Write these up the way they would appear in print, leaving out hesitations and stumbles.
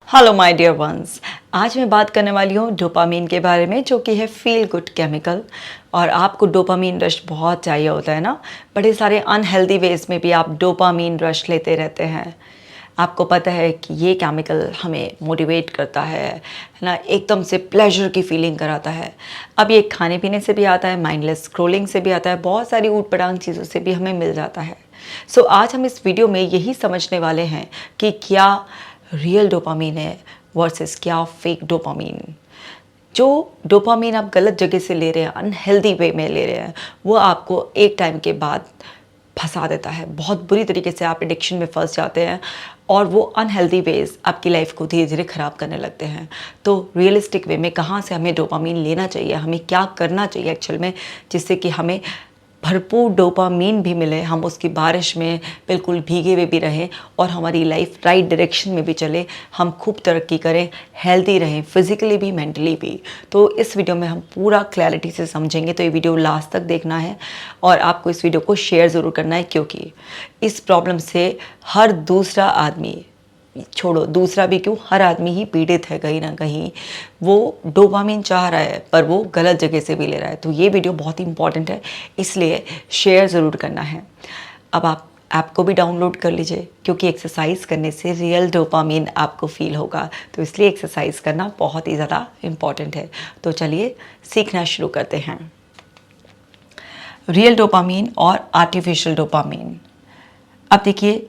Hello my dear ones. आज मैं बात करने वाली हूँ डोपामीन के बारे में, जो कि है फील गुड केमिकल। और आपको डोपामीन रश बहुत चाहिए होता है ना। बड़े सारे अनहेल्दी वेज में भी आप डोपामीन रश लेते रहते हैं। आपको पता है कि ये केमिकल हमें मोटिवेट करता है ना, एकदम से प्लेजर की फीलिंग कराता है। अब ये खाने पीने से भी आता है, माइंडलेस स्क्रॉलिंग से भी आता है, बहुत सारी ऊट पटांग चीज़ों से भी हमें मिल जाता है। सो आज हम इस वीडियो में यही समझने वाले हैं कि क्या रियल डोपामीन है वर्सेस क्या फेक डोपामीन। जो डोपामीन आप गलत जगह से ले रहे हैं, अनहेल्दी वे में ले रहे हैं, वो आपको एक टाइम के बाद फंसा देता है। बहुत बुरी तरीके से आप एडिक्शन में फंस जाते हैं और वो अनहेल्दी वेज आपकी लाइफ को धीरे धीरे ख़राब करने लगते हैं। तो रियलिस्टिक वे में कहाँ से हमें डोपामीन लेना चाहिए, हमें क्या करना चाहिए एक्चुअल में, जिससे कि हमें भरपूर डोपामीन भी मिले, हम उसकी बारिश में बिल्कुल भीगे हुए भी रहें और हमारी लाइफ राइट डायरेक्शन में भी चले, हम खूब तरक्की करें, हेल्दी रहें, फिज़िकली भी मेंटली भी। तो इस वीडियो में हम पूरा क्लैरिटी से समझेंगे, तो ये वीडियो लास्ट तक देखना है और आपको इस वीडियो को शेयर ज़रूर करना है, क्योंकि इस प्रॉब्लम से हर दूसरा आदमी, छोड़ो दूसरा भी क्यों, हर आदमी ही पीड़ित है कहीं ना कहीं। वो डोपामीन चाह रहा है पर वो गलत जगह से भी ले रहा है। तो ये वीडियो बहुत ही इंपॉर्टेंट है, इसलिए शेयर ज़रूर करना है। अब आप ऐप को भी डाउनलोड कर लीजिए, क्योंकि एक्सरसाइज करने से रियल डोपामीन आपको फील होगा। तो इसलिए एक्सरसाइज करना बहुत ही ज़्यादा इम्पॉर्टेंट है। तो चलिए सीखना शुरू करते हैं। रियल डोपामीन और आर्टिफिशियल डोपामीन। अब देखिए,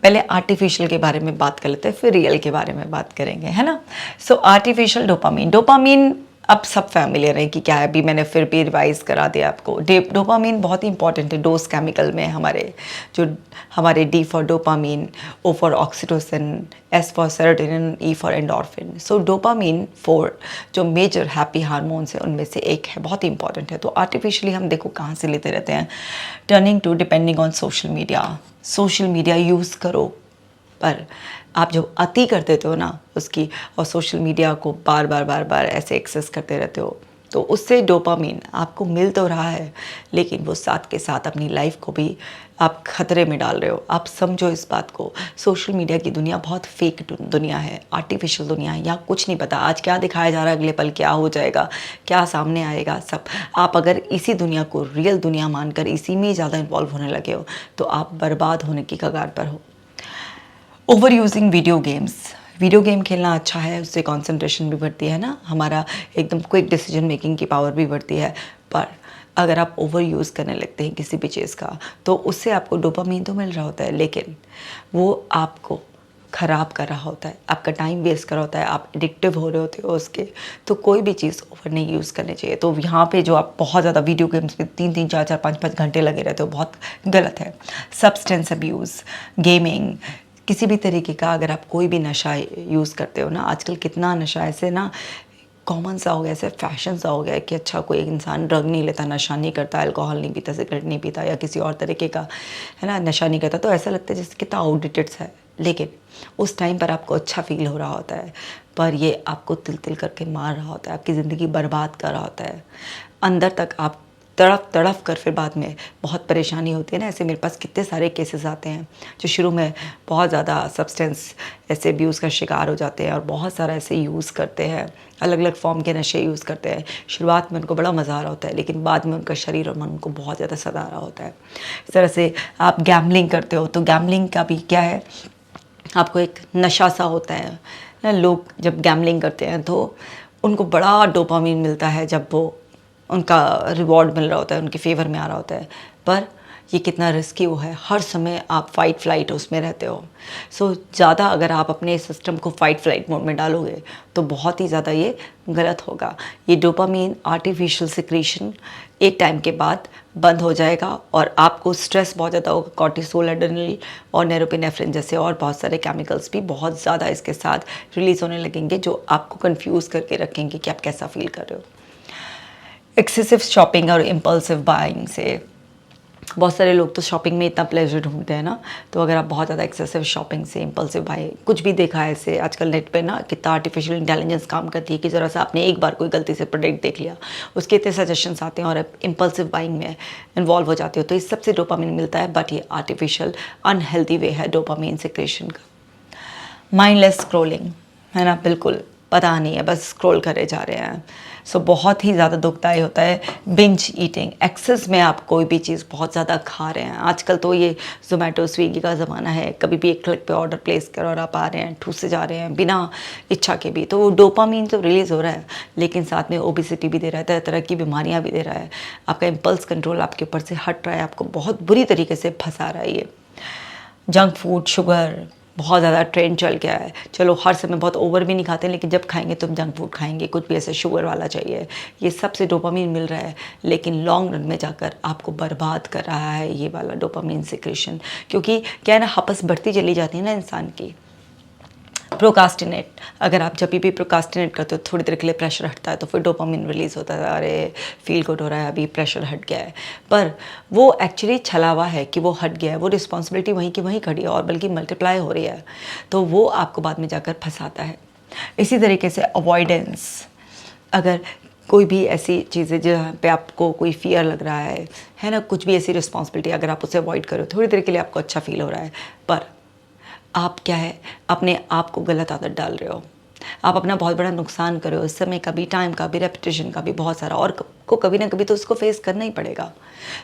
पहले आर्टिफिशियल के बारे में बात कर लेते हैं, फिर रियल के बारे में बात करेंगे, है ना। सो आर्टिफिशियल डोपामीन, डोपामीन अब सब फैमिलियर है कि क्या है। अभी मैंने फिर भी रिवाइज करा दिया आपको। डोपामीन बहुत ही इंपॉर्टेंट है डोज केमिकल में हमारे, जो हमारे D for dopamine, O for oxytocin, S for serotonin, E for endorphin. So dopamine 4 जो मेजर हैप्पी हार्मोन्स है उनमें से एक है, बहुत ही इंपॉर्टेंट है। तो आर्टिफिशियली हम देखो कहाँ से लेते रहते हैं, turning to depending on social media. Social media use करो, पर आप जब अति कर देते हो ना उसकी, और सोशल मीडिया को बार बार ऐसे एक्सेस करते रहते हो, तो उससे डोपामीन आपको मिल तो रहा है, लेकिन वो साथ के साथ अपनी लाइफ को भी आप खतरे में डाल रहे हो। आप समझो इस बात को। सोशल मीडिया की दुनिया बहुत फेक दुनिया है, आर्टिफिशियल दुनिया है। यहाँ कुछ नहीं पता आज क्या दिखाया जा रहा है, अगले पल क्या हो जाएगा, क्या सामने आएगा, सब। आप अगर इसी दुनिया को रियल दुनिया मानकर इसी में ज़्यादा इन्वॉल्व होने लगे हो, तो आप बर्बाद होने की कगार पर हो। Over using video games. Video game खेलना अच्छा है, उससे कंसंट्रेशन भी बढ़ती है ना, हमारा एकदम क्विक डिसीजन मेकिंग की पावर भी बढ़ती है। पर अगर आप ओवर यूज़ करने लगते हैं किसी भी चीज़ का, तो उससे आपको डोपामीन तो मिल रहा होता है, लेकिन वो आपको ख़राब कर रहा होता है, आपका टाइम वेस्ट कर रहा होता है, आप एडिक्टिव हो रहे होते हो उसके। तो कोई भी चीज़ ओवर नहीं यूज़ करनी चाहिए। तो यहाँ पे जो आप बहुत ज़्यादा वीडियो गेम्स में 3-3, 4-4, 5-5 घंटे लगे रहते हो, बहुत गलत है। सब्सटेंस अब्यूज़, गेमिंग, किसी भी तरीके का अगर आप कोई भी नशा यूज़ करते हो ना, आजकल कितना नशा ऐसे ना कॉमन सा हो गया, ऐसे फैशन सा हो गया है कि अच्छा कोई इंसान ड्रग नहीं लेता, नशा नहीं करता, अल्कोहल नहीं पीता, सिगरेट नहीं पीता, या किसी और तरीके का, है ना, नशा नहीं करता, तो ऐसा लगता है जैसे कितना आउटडेटेड है। लेकिन उस टाइम पर आपको अच्छा फील हो रहा होता है, पर ये आपको तिल तिल करके मार रहा होता है, आपकी ज़िंदगी बर्बाद कर रहा होता है। अंदर तक आप तड़प तड़प कर फिर बाद में बहुत परेशानी होती है ना। ऐसे मेरे पास कितने सारे केसेस आते हैं जो शुरू में बहुत ज़्यादा सब्सटेंस ऐसे अब्यूज़ का शिकार हो जाते हैं और बहुत सारा ऐसे यूज़ करते हैं, अलग अलग फॉर्म के नशे यूज़ करते हैं। शुरुआत में उनको बड़ा मज़ा आ रहा होता है, लेकिन बाद में उनका शरीर और मन उनको बहुत ज़्यादा सता रहा होता है। इस तरह से आप गैम्बलिंग करते हो, तो गैम्बलिंग का भी क्या है, आपको एक नशा सा होता है ना। लोग जब गैम्बलिंग करते हैं तो उनको बड़ा डोपामीन मिलता है, जब वो उनका रिवॉर्ड मिल रहा होता है, उनके फेवर में आ रहा होता है। पर ये कितना रिस्की वो है, हर समय आप फाइट फ्लाइट उसमें रहते हो। सो ज़्यादा अगर आप अपने सिस्टम को फाइट फ्लाइट मोड में डालोगे तो बहुत ही ज़्यादा ये गलत होगा। ये डोपामीन आर्टिफिशियल सिक्रीशन एक टाइम के बाद बंद हो जाएगा और आपको स्ट्रेस बहुत ज़्यादा होगा। कॉर्टिसोल, एड्रेनलिन और नोरोपिनेफ्रिन जैसे और बहुत सारे केमिकल्स भी बहुत ज़्यादा इसके साथ रिलीज़ होने लगेंगे, जो आपको कंफ्यूज करके रखेंगे कि आप कैसा फील कर रहे हो। एक्सेसिव शॉपिंग और इम्पल्सिव बाइंग से बहुत सारे लोग तो शॉपिंग में इतना प्लेजर ढूंढते हैं ना, तो अगर आप बहुत ज़्यादा एक्सेसिव शॉपिंग से, इम्पल्सिव बाई, कुछ भी देखा है ऐसे आजकल नेट पे ना, कितना आर्टिफिशियल इंटेलिजेंस काम करती है कि ज़रा सा आपने एक बार कोई गलती से प्रोडक्ट देख लिया, उसके इतने सजेशंस आते हैं और आप इम्पल्सिव बाइंग में इन्वॉल्व हो जाते हो, तो इस सबसे डोपामिन मिलता है। बट ये आर्टिफिशियल अनहेल्दी वे है डोपामिन सिक्रेशन का। माइंडलेस स्क्रॉलिंग, है ना, बिल्कुल पता नहीं है, बस स्क्रॉल करे जा रहे हैं। सो बहुत ही ज़्यादा दुखदाई होता है बिंज ईटिंग, एक्सेस में आप कोई भी चीज़ बहुत ज़्यादा खा रहे हैं। आजकल तो ये ज़ोमेटो स्विगी का ज़माना है, कभी भी एक क्लिक पे ऑर्डर प्लेस करो और आप आ रहे हैं, ठूसे जा रहे हैं बिना इच्छा के भी। तो वो डोपामीन तो रिलीज़ हो रहा है, लेकिन साथ में ओबेसिटी भी दे रहा है, तरह तरह की बीमारियाँ भी दे रहा है, आपका इम्पल्स कंट्रोल आपके ऊपर से हट रहा है, आपको बहुत बुरी तरीके से फंसा रहा है ये जंक फूड, शुगर। बहुत ज़्यादा ट्रेंड चल गया है। चलो हर समय बहुत ओवर भी नहीं खाते, लेकिन जब खाएंगे तो जंक फूड खाएंगे, कुछ भी ऐसे शुगर वाला चाहिए। ये सबसे डोपामीन मिल रहा है, लेकिन लॉन्ग रन में जाकर आपको बर्बाद कर रहा है ये वाला डोपामीन सिक्रेशन। क्योंकि क्या है ना, हपस बढ़ती चली जाती है ना इंसान की। प्रोकास्टिनेट, अगर आप जब भी प्रोकास्टिनेट करते हो, थोड़ी देर के लिए प्रेशर हटता है तो फिर डोपामिन रिलीज़ होता है, अरे फील गुड हो रहा है, अभी प्रेशर हट गया है। पर वो एक्चुअली छलावा है कि वो हट गया है, वो रिस्पॉन्सिबिलिटी वहीं की वहीं खड़ी है और बल्कि मल्टीप्लाई हो रही है, तो वो आपको बाद में जाकर फंसाता है। इसी तरीके से अवॉइडेंस, अगर कोई भी ऐसी चीज़ें जहाँ पे आपको कोई फियर लग रहा है ना, कुछ भी ऐसी रिस्पॉन्सिबिलिटी, अगर आप उसे अवॉइड करो, थोड़ी देर के लिए आपको अच्छा फील हो रहा है, पर आप क्या है, अपने आप को गलत आदत डाल रहे हो, आप अपना बहुत बड़ा नुकसान कर रहे हो। इस समय का भी, टाइम का भी, रेपिटेशन का भी बहुत सारा, और को कभी ना कभी तो उसको फेस करना ही पड़ेगा।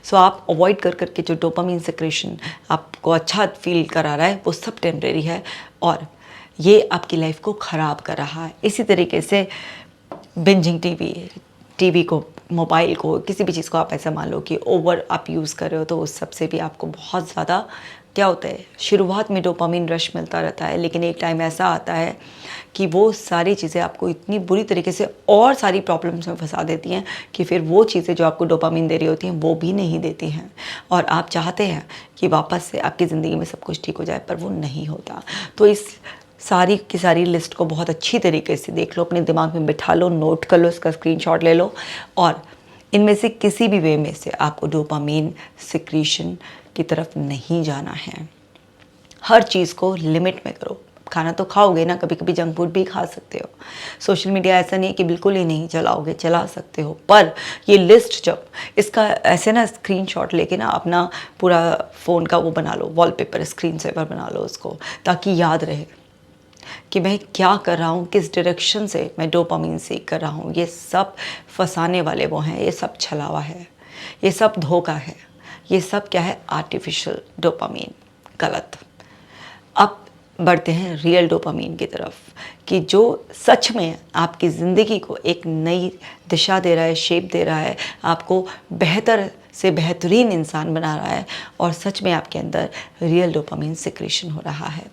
सो आप अवॉइड कर करके जो डोपामिन सिक्रेशन आपको अच्छा फील करा रहा है, वो सब टेम्परेरी है और ये आपकी लाइफ को ख़राब कर रहा है। इसी तरीके से बिंजिंग टीवी को, मोबाइल को, किसी भी चीज़ को आप ऐसा मान लो कि ओवर आप यूज़ कर रहे हो, तो उस सब से भी आपको बहुत ज़्यादा क्या होता है, शुरुआत में डोपामिन रश मिलता रहता है, लेकिन एक टाइम ऐसा आता है कि वो सारी चीज़ें आपको इतनी बुरी तरीके से और सारी प्रॉब्लम्स में फंसा देती हैं कि फिर वो चीज़ें जो आपको डोपामिन दे रही होती हैं वो भी नहीं देती हैं, और आप चाहते हैं कि वापस से आपकी ज़िंदगी में सब कुछ ठीक हो जाए, पर वो नहीं होता। तो इस सारी की सारी लिस्ट को बहुत अच्छी तरीके से देख लो, अपने दिमाग में बिठा लो, नोट कर लो, इसका स्क्रीनशॉट ले लो, और इनमें से किसी भी वे में से आपको डोपामिन सिक्रीशन की तरफ नहीं जाना है। हर चीज़ को लिमिट में करो। खाना तो खाओगे ना, कभी कभी जंक फूड भी खा सकते हो। सोशल मीडिया ऐसा नहीं है कि बिल्कुल ही नहीं चलाओगे, चला सकते हो, पर ये लिस्ट जब इसका ऐसे ना स्क्रीनशॉट लेके ना अपना पूरा फ़ोन का वो बना लो, वॉलपेपर, स्क्रीन सेवर बना लो उसको, ताकि याद रहे कि मैं क्या कर रहा हूँ, किस डायरेक्शन से मैं डोपामिन सीख कर रहा हूँ। ये सब फंसाने वाले वो हैं, ये सब छलावा है, ये सब धोखा है, ये सब क्या है, आर्टिफिशियल डोपामिन, गलत। अब बढ़ते हैं रियल डोपामिन की तरफ, कि जो सच में आपकी ज़िंदगी को एक नई दिशा दे रहा है, शेप दे रहा है, आपको बेहतर से बेहतरीन इंसान बना रहा है, और सच में आपके अंदर रियल डोपामिन सिक्रेशन हो रहा है।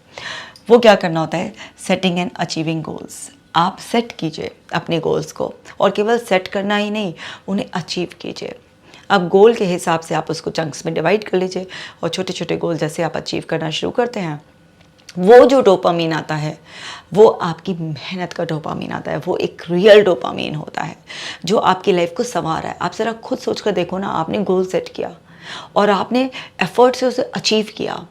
वो क्या करना होता है, सेटिंग एंड अचीविंग गोल्स। आप सेट कीजिए अपने गोल्स को, और केवल सेट करना ही नहीं, उन्हें अचीव कीजिए। अब गोल के हिसाब से आप उसको चंक्स में डिवाइड कर लीजिए, और छोटे छोटे गोल जैसे आप अचीव करना शुरू करते हैं, वो जो डोपामिन आता है वो आपकी मेहनत का डोपामिन आता है, वो एक रियल डोपामिन होता है जो आपकी लाइफ को संवार है। आप ज़रा खुद सोच कर देखो ना, आपने गोल सेट किया और आपने एफर्ट से उसे अचीव किया,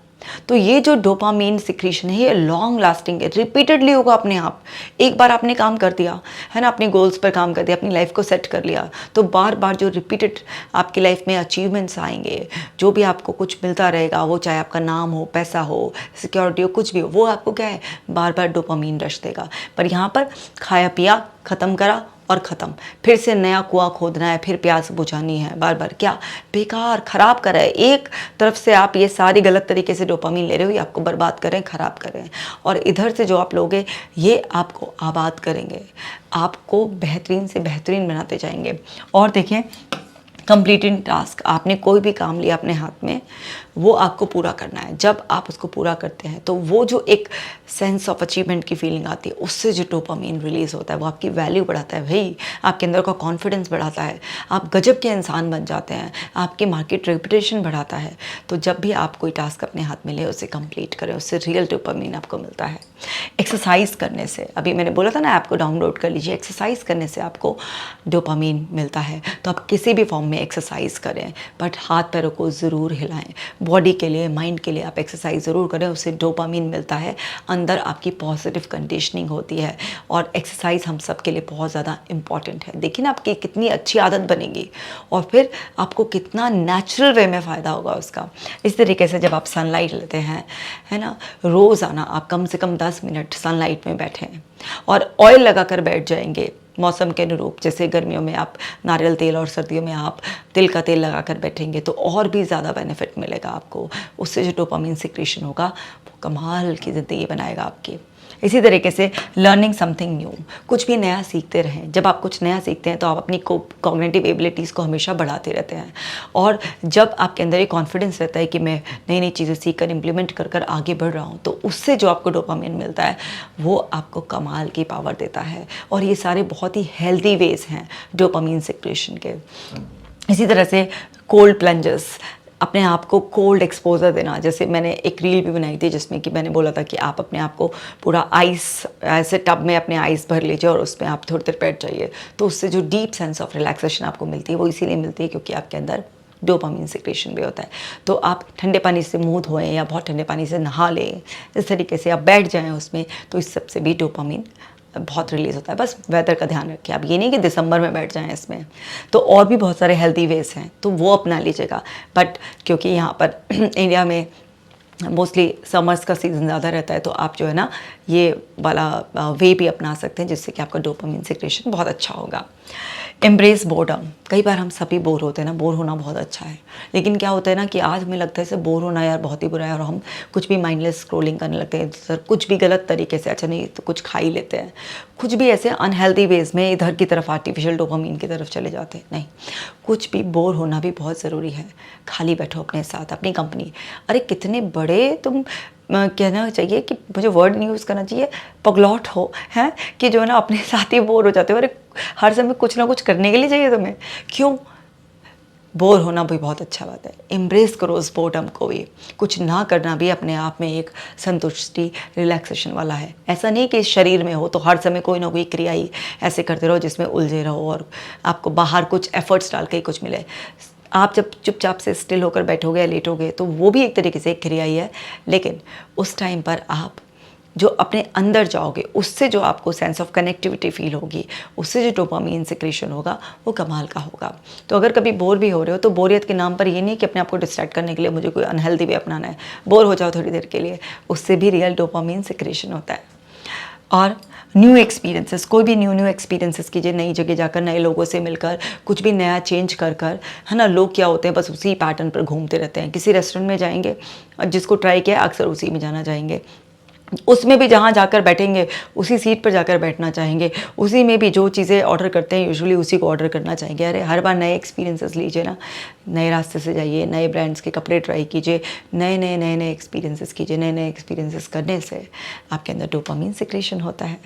तो ये जो डोपामिन सिक्रीशन है ये लॉन्ग लास्टिंग है, रिपीटेडली होगा अपने आप। एक बार आपने काम कर दिया है ना, अपने गोल्स पर काम कर दिया, अपनी लाइफ को सेट कर लिया, तो बार बार जो रिपीटेड आपकी लाइफ में अचीवमेंट्स आएंगे, जो भी आपको कुछ मिलता रहेगा, वो चाहे आपका नाम हो, पैसा हो, सिक्योरिटी हो, कुछ भी हो, वो आपको क्या है, बार बार डोपामिन रश देगा। पर यहाँ पर खाया पिया, ख़त्म करा और ख़त्म, फिर से नया कुआं खोदना है, फिर प्यास बुझानी है, बार बार, क्या बेकार ख़राब कर रहा है। एक तरफ से आप ये सारी गलत तरीके से डोपामिन ले रहे हो, ये आपको बर्बाद करें, ख़राब करें, और इधर से जो आप लोगे ये आपको आबाद करेंगे, आपको बेहतरीन से बेहतरीन बनाते जाएंगे। और देखें, कंप्लीटिंग टास्क, आपने कोई भी काम लिया अपने हाथ में, वो आपको पूरा करना है। जब आप उसको पूरा करते हैं तो वो जो एक सेंस ऑफ अचीवमेंट की फीलिंग आती है, उससे जो डोपामिन रिलीज़ होता है वो आपकी वैल्यू बढ़ाता है भाई, आपके अंदर का कॉन्फिडेंस बढ़ाता है, आप गजब के इंसान बन जाते हैं, आपकी मार्केट रेपुटेशन बढ़ाता है। तो जब भी आप कोई टास्क अपने हाथ में ले, उसे कंप्लीट करें, उससे रियल डोपामिन आपको मिलता है। एक्सरसाइज करने से, अभी मैंने बोला था ना, ऐप को डाउनलोड कर लीजिए, एक्सरसाइज करने से आपको डोपामिन मिलता है। तो आप किसी भी फॉर्म में एक्सरसाइज करें, बट हाथ पैरों को ज़रूर हिलाएं। बॉडी के लिए, माइंड के लिए आप एक्सरसाइज ज़रूर करें, उससे डोपामिन मिलता है, अंदर आपकी पॉजिटिव कंडीशनिंग होती है, और एक्सरसाइज हम सब के लिए बहुत ज़्यादा इम्पॉर्टेंट है। देखिए ना, आपकी कितनी अच्छी आदत बनेगी, और फिर आपको कितना नेचुरल वे में फ़ायदा होगा उसका। इस तरीके से जब आप सनलाइट लेते हैं, है ना, रोज़ाना आप कम से कम 10 मिनट सनलाइट में बैठें और ऑयल लगा कर बैठ जाएंगे मौसम के अनुरूप। जैसे गर्मियों में आप नारियल तेल और सर्दियों में आप तिल का तेल लगा कर बैठेंगे तो और भी ज़्यादा बेनिफिट मिलेगा आपको। उससे जो डोपामिन सिक्रीशन होगा वो कमाल की ज़िंदगी बनाएगा आपकी। इसी तरीके से लर्निंग समथिंग न्यू, कुछ भी नया सीखते रहें। जब आप कुछ नया सीखते हैं तो आप अपनी कॉग्निटिव एबिलिटीज़ को हमेशा बढ़ाते रहते हैं, और जब आपके अंदर ये कॉन्फिडेंस रहता है कि मैं नई नई चीज़ें सीख कर इम्प्लीमेंट कर कर आगे बढ़ रहा हूँ, तो उससे जो आपको डोपामिन मिलता है वो आपको कमाल की पावर देता है। और ये सारे बहुत ही हेल्दी वेज हैं डोपामिन सिक्रेशन के। इसी तरह से कोल्ड प्लंजर्स, अपने आप को कोल्ड एक्सपोजर देना। जैसे मैंने एक रील भी बनाई थी जिसमें कि मैंने बोला था कि आप अपने आप को पूरा आइस, ऐसे टब में अपने आइस भर लीजिए और उसमें आप थोड़ी देर बैठ जाइए, तो उससे जो डीप सेंस ऑफ रिलैक्सेशन आपको मिलती है वो इसीलिए मिलती है क्योंकि आपके अंदर डोपामिन सिक्रेशन भी होता है। तो आप ठंडे पानी से मुंह धोएं या बहुत ठंडे पानी से नहा लें, इस तरीके से आप बैठ जाएं उसमें, तो इस सबसे भी डोपामिन बहुत रिलीज़ होता है। बस वेदर का ध्यान रखिए आप, ये नहीं कि दिसंबर में बैठ जाएं इसमें। तो और भी बहुत सारे हेल्दी वेज हैं तो वो अपना लीजिएगा। बट क्योंकि यहाँ पर इंडिया में मोस्टली समर्स का सीज़न ज़्यादा रहता है, तो आप जो है ना ये वाला वे भी अपना सकते हैं जिससे कि आपका डोपामिन सिक्रेशन बहुत अच्छा होगा। एम्ब्रेस बोर्डम, कई बार हम सभी बोर होते हैं ना, बोर होना बहुत अच्छा है, लेकिन क्या होता है ना कि आज हमें लगता है इसे बोर होना यार बहुत ही बुरा है और हम कुछ भी माइंडलेस स्क्रॉलिंग करने लगते हैं, सर कुछ भी गलत तरीके से, अच्छा नहीं तो कुछ खा ही लेते हैं, कुछ भी ऐसे अनहेल्दी वेज में इधर की तरफ आर्टिफिशियल डोपामिन की तरफ चले जाते हैं। नहीं, कुछ भी बोर होना भी बहुत ज़रूरी है। खाली बैठो अपने साथ, अपनी कंपनी। अरे कितने बड़े तुम कहना चाहिए कि मुझे वर्ड नहीं यूज़ करना चाहिए, पगलॉट हो हैं कि जो है ना अपने साथ ही बोर हो जाते हो। अरे हर समय कुछ ना कुछ करने के लिए चाहिए तुम्हें, क्यों? बोर होना भी बहुत अच्छा बात है। एम्ब्रेस करो उस बोर्डम को भी। कुछ ना करना भी अपने आप में एक संतुष्टि, रिलैक्सेशन वाला है। ऐसा नहीं कि शरीर में हो तो हर समय कोई ना कोई क्रिया ही ऐसे करते रहो जिसमें उलझे रहो और आपको बाहर कुछ एफर्ट्स डाल के कुछ मिले। आप जब चुपचाप से स्टिल होकर बैठोगे या लेटोगे तो वो भी एक तरीके से एक क्रिया ही है, लेकिन उस टाइम पर आप जो अपने अंदर जाओगे उससे जो आपको सेंस ऑफ कनेक्टिविटी फील होगी, उससे जो डोपामिन सिक्रेशन होगा वो कमाल का होगा। तो अगर कभी बोर भी हो रहे हो तो बोरियत के नाम पर ये नहीं कि अपने आप को डिस्ट्रैक्ट करने के लिए मुझे कोई अनहेल्दी वे अपनाना है। बोर हो जाओ थोड़ी देर के लिए, उससे भी रियल डोपामिन सिक्रेशन होता है। और न्यू एक्सपीरियंसेस, कोई भी न्यू एक्सपीरियंसेस कीजिए, नई जगह जाकर नए लोगों से मिलकर कुछ भी नया चेंज कर कर, है ना। लोग क्या होते हैं बस उसी पैटर्न पर घूमते रहते हैं। किसी रेस्टोरेंट में जाएंगे, जिसको ट्राई किया अक्सर उसी में जाना चाहेंगे, उसमें भी जहाँ जाकर बैठेंगे उसी सीट पर जाकर बैठना चाहेंगे, उसी में भी जो चीज़ें ऑर्डर करते हैं यूजुअली उसी को ऑर्डर करना चाहेंगे। अरे हर बार नए एक्सपीरियंसेस लीजिए ना, नए रास्ते से जाइए, नए ब्रांड्स के कपड़े ट्राई कीजिए, नए एक्सपीरियंसेस कीजिए। नए एक्सपीरियंसेस करने से आपके अंदर डोपामिन सिक्रेशन होता है।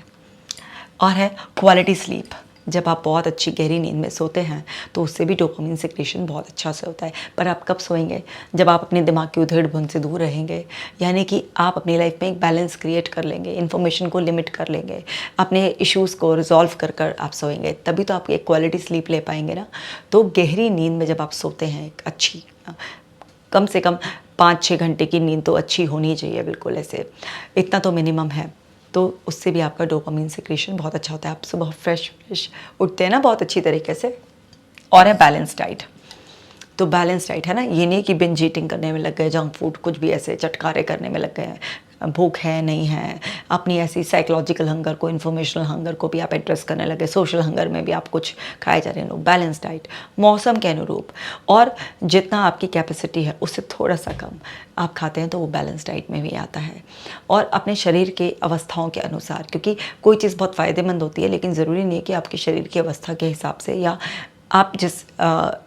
और है क्वालिटी स्लीप। जब आप बहुत अच्छी गहरी नींद में सोते हैं तो उससे भी डोपामिन सिक्रेशन बहुत अच्छा से होता है। पर आप कब सोएंगे? जब आप अपने दिमाग की उधेड़-बुन से दूर रहेंगे, यानी कि आप अपनी लाइफ में एक बैलेंस क्रिएट कर लेंगे, इन्फॉर्मेशन को लिमिट कर लेंगे, अपने इश्यूज़ को रिजॉल्व कर कर आप सोएंगे, तभी तो आप एक क्वालिटी स्लीप ले पाएंगे ना। तो गहरी नींद में जब आप सोते हैं, एक अच्छी कम से कम 5-6 घंटे की नींद तो अच्छी होनी चाहिए, बिल्कुल ऐसे, इतना तो मिनिमम है। तो उससे भी आपका डोपामिन सिक्रेशन बहुत अच्छा होता है। आप सुबह फ्रेश उठते हैं ना बहुत अच्छी तरीके से। और है बैलेंस डाइट। तो बैलेंस डाइट है ना, ये नहीं कि बिंज ईटिंग करने में लग गए, जंक फूड कुछ भी ऐसे चटकारे करने में लग गए हैं, भूख है नहीं है, अपनी ऐसी साइकोलॉजिकल हंगर को, इन्फॉर्मेशनल हंगर को भी आप एड्रेस करने लगे, सोशल हंगर में भी आप कुछ खाए जा रहे हैं। बैलेंस डाइट, मौसम के अनुरूप, और जितना आपकी कैपेसिटी है उससे थोड़ा सा कम आप खाते हैं तो वो बैलेंस डाइट में भी आता है। और अपने शरीर के अवस्थाओं के अनुसार, क्योंकि कोई चीज़ बहुत फ़ायदेमंद होती है लेकिन ज़रूरी नहीं है कि आपके शरीर की अवस्था के हिसाब से या आप जिस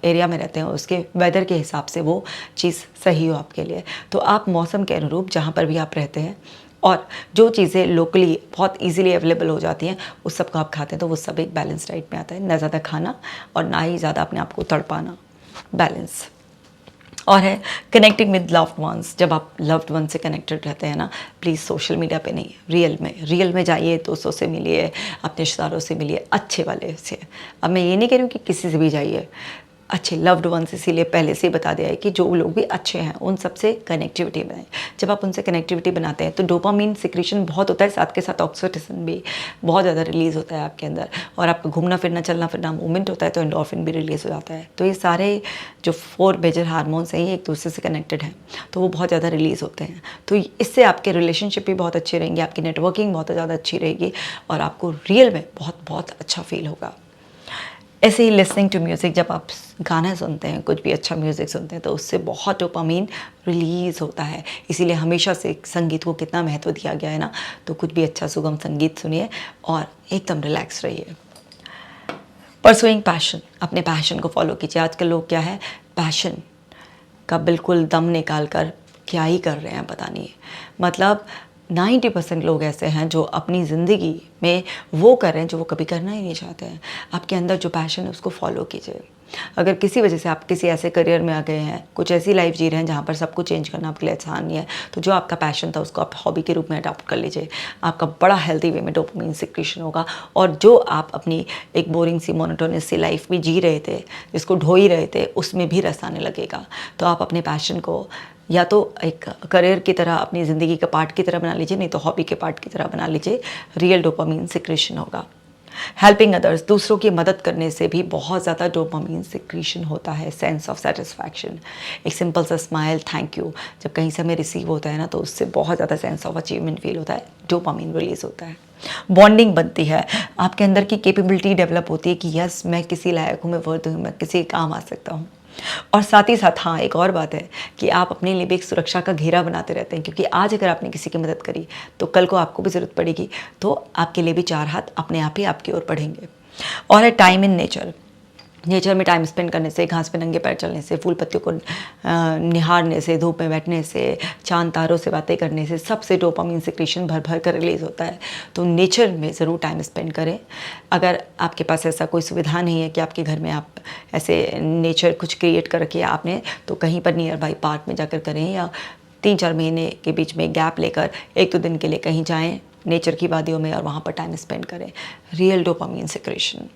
एरिया में रहते हैं उसके वेदर के हिसाब से वो चीज़ सही हो आपके लिए। तो आप मौसम के अनुरूप जहाँ पर भी आप रहते हैं और जो चीज़ें लोकली बहुत इजीली अवेलेबल हो जाती हैं उस सब को आप खाते हैं, तो वो सब एक बैलेंस डाइट में आता है। ना ज़्यादा खाना और ना ही ज़्यादा अपने आप को तड़पाना, बैलेंस। और है कनेक्टिंग विद लव्ड वंस। जब आप लव्ड वन से कनेक्टेड रहते हैं ना, प्लीज़ सोशल मीडिया पे नहीं, रियल में जाइए, दोस्तों से मिलिए, अपने रिश्तेदारों से मिलिए, अच्छे वाले से। अब मैं ये नहीं कह रही हूँ कि किसी से भी जाइए, अच्छे लव्ड वंस, इसीलिए पहले से ही बता दिया है कि जो लोग भी अच्छे हैं उन सबसे कनेक्टिविटी बनाएं। जब आप उनसे कनेक्टिविटी बनाते हैं तो डोपामिन सिक्रीशन बहुत होता है, साथ के साथ ऑक्सीटोसिन भी बहुत ज़्यादा रिलीज़ होता है आपके अंदर, और आपका घूमना फिरना चलना फिरना मूवमेंट होता है तो एंडोर्फिन भी रिलीज़ हो जाता है। तो ये सारे जो 4 मेजर हार्मोन्स हैं ये एक दूसरे से कनेक्टेड हैं, तो वो बहुत ज़्यादा रिलीज़ होते हैं। तो इससे आपके रिलेशनशिप भी बहुत अच्छे रहेंगे, आपकी नेटवर्किंग बहुत ज़्यादा अच्छी रहेगी और आपको रियल में बहुत बहुत अच्छा फील होगा। ऐसे ही लिसनिंग टू म्यूज़िक, जब आप गाना सुनते हैं, कुछ भी अच्छा म्यूज़िक सुनते हैं तो उससे बहुत डोपामिन रिलीज़ होता है। इसीलिए हमेशा से संगीत को कितना महत्व दिया गया है ना, तो कुछ भी अच्छा सुगम संगीत सुनिए और एकदम रिलैक्स रहिए। परसुइंग पैशन, अपने पैशन को फॉलो कीजिए। आजकल लोग क्या है, पैशन का बिल्कुल दम निकाल कर क्या ही कर रहे हैं पता नहीं। मतलब 90% लोग ऐसे हैं जो अपनी ज़िंदगी में वो कर रहे हैं जो वो कभी करना ही नहीं चाहते हैं। आपके अंदर जो पैशन है उसको फॉलो कीजिए। अगर किसी वजह से आप किसी ऐसे करियर में आ गए हैं, कुछ ऐसी लाइफ जी रहे हैं जहाँ पर सब कुछ चेंज करना आपके लिए आसान नहीं है, तो जो आपका पैशन था उसको आप हॉबी के रूप में अडॉप्ट कर लीजिए। आपका बड़ा हेल्दी वे में डोपामिन सिक्रीशन होगा, और जो आप अपनी एक बोरिंग सी मोनोटोनस सी लाइफ भी जी रहे थे, जिसको ढो ही रहे थे, उसमें भी रस आने लगेगा। तो आप अपने पैशन को या तो एक करियर की तरह, अपनी ज़िंदगी का पार्ट की तरह बना लीजिए, नहीं तो हॉबी के पार्ट की तरह बना लीजिए। रियल डोपामिन सिक्रीशन होगा। हेल्पिंग अदर्स, दूसरों की मदद करने से भी बहुत ज़्यादा डोपामिन सिक्रीशन होता है। सेंस ऑफ सेटिस्फैक्शन, एक सिंपल सा स्माइल, थैंक यू, जब कहीं से हमें रिसीव होता है ना, तो उससे बहुत ज़्यादा सेंस ऑफ अचीवमेंट फील होता है, डोपामिन रिलीज़ होता है। बॉन्डिंग बनती है, आपके अंदर की कैपेबिलिटी डेवलप होती है कि यस, मैं किसी लायक हूँ, मैं वर्थ हूँ, मैं किसी काम आ सकता हूँ। और साथ ही साथ हाँ, एक और बात है कि आप अपने लिए भी एक सुरक्षा का घेरा बनाते रहते हैं, क्योंकि आज अगर आपने किसी की मदद करी तो कल को आपको भी ज़रूरत पड़ेगी, तो आपके लिए भी 4 हाथ अपने आप ही आपकी ओर बढ़ेंगे। और है टाइम इन नेचर। नेचर में टाइम स्पेंड करने से, घास पे नंगे पैर चलने से, फूल पत्तियों को निहारने से, धूप में बैठने से, चांद तारों से बातें करने से, सबसे डोपामिन सिक्रीशन भर भर कर रिलीज़ होता है। तो नेचर में ज़रूर टाइम स्पेंड करें। अगर आपके पास ऐसा कोई सुविधा नहीं है कि आपके घर में आप ऐसे नेचर कुछ क्रिएट कर रखी है आपने, तो कहीं पर नियर बाई पार्क में जाकर करें, या 3-4 महीने के बीच में गैप लेकर 1-2 दिन के लिए कहीं जाएँ नेचर की वादियों में और वहाँ पर टाइम स्पेंड करें। Real dopamine secretion.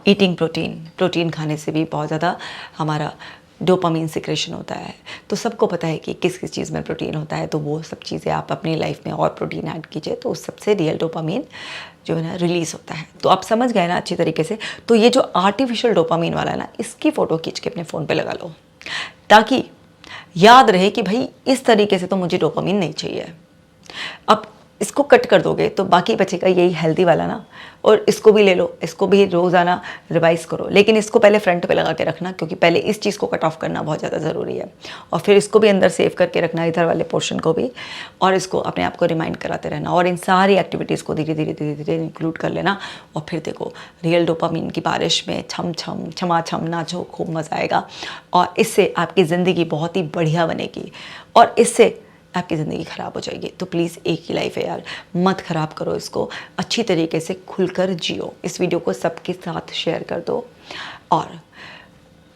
Eating protein, protein खाने से भी बहुत ज़्यादा हमारा डोपामिन सिक्रेशन होता है। तो सबको पता है कि किस किस चीज़ में प्रोटीन होता है, तो वो सब चीज़ें आप अपनी लाइफ में और प्रोटीन ऐड कीजिए, तो उस सबसे रियल डोपामिन जो है ना रिलीज़ होता है। तो आप समझ गए ना अच्छी तरीके से। तो ये जो आर्टिफिशियल डोपामिन वाला है ना, इसकी फ़ोटो खींच के अपने फ़ोन पे लगा लो, ताकि याद रहे कि भाई इस तरीके से तो मुझे डोपामिन नहीं चाहिए। अब इसको कट कर दोगे तो बाकी बचेगा यही हेल्दी वाला ना, और इसको भी ले लो, इसको भी रोज़ाना रिवाइज़ करो, लेकिन इसको पहले फ्रंट पे लगा के रखना, क्योंकि पहले इस चीज़ को कट ऑफ करना बहुत ज़्यादा ज़रूरी है, और फिर इसको भी अंदर सेव करके रखना, इधर वाले पोर्शन को भी, और इसको अपने आप को रिमाइंड कराते रहना, और इन सारी एक्टिविटीज़ को धीरे धीरे धीरे धीरे इंक्लूड कर लेना। और फिर देखो रियल डोपामिन की बारिश में छम छम छमा छम नाचो, खूब मज़ा आएगा, और इससे आपकी ज़िंदगी बहुत ही बढ़िया बनेगी, और इससे आपकी ज़िंदगी ख़राब हो जाएगी। तो प्लीज़ एक ही लाइफ है यार, मत ख़राब करो इसको, अच्छी तरीके से खुलकर जियो। इस वीडियो को सबके साथ शेयर कर दो, और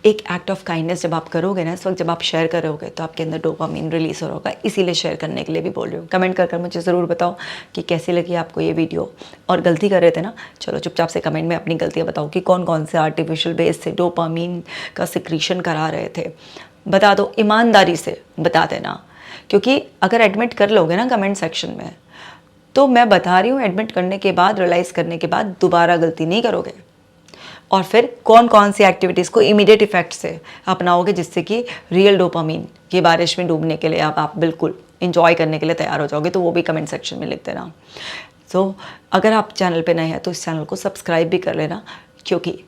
एक एक्ट ऑफ काइंडनेस जब आप करोगे ना, इस वक्त जब आप शेयर करोगे तो आपके अंदर डोपामिन रिलीज हो होगा, इसीलिए शेयर करने के लिए भी बोल रही हूँ। कमेंट कर मुझे ज़रूर बताओ कि कैसी लगी आपको ये वीडियो, और गलती कर रहे थे ना, चलो चुपचाप से कमेंट में अपनी गलतियाँ बताओ कि कौन कौन से आर्टिफिशियल बेस से डोपामिन का सिक्रीशन करा रहे थे, बता दो, ईमानदारी से बता देना, क्योंकि अगर एडमिट कर लोगे ना कमेंट सेक्शन में, तो मैं बता रही हूँ एडमिट करने के बाद, रियलाइज़ करने के बाद दोबारा गलती नहीं करोगे, और फिर कौन कौन सी एक्टिविटीज़ को इमीडिएट इफेक्ट से अपनाओगे, जिससे कि रियल डोपामिन की बारिश में डूबने के लिए आप बिल्कुल इंजॉय करने के लिए तैयार हो जाओगे, तो वो भी कमेंट सेक्शन में लिख देना। तो अगर आप चैनल पे नए हैं तो इस चैनल को सब्सक्राइब भी कर लेना, क्योंकि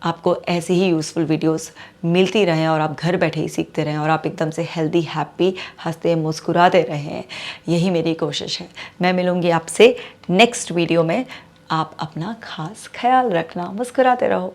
आपको ऐसी ही यूज़फुल वीडियोस मिलती रहें, और आप घर बैठे ही सीखते रहें, और आप एकदम से हेल्दी, हैप्पी, हंसते मुस्कुराते रहें, यही मेरी कोशिश है। मैं मिलूँगी आपसे नेक्स्ट वीडियो में। आप अपना खास ख्याल रखना, मुस्कुराते रहो।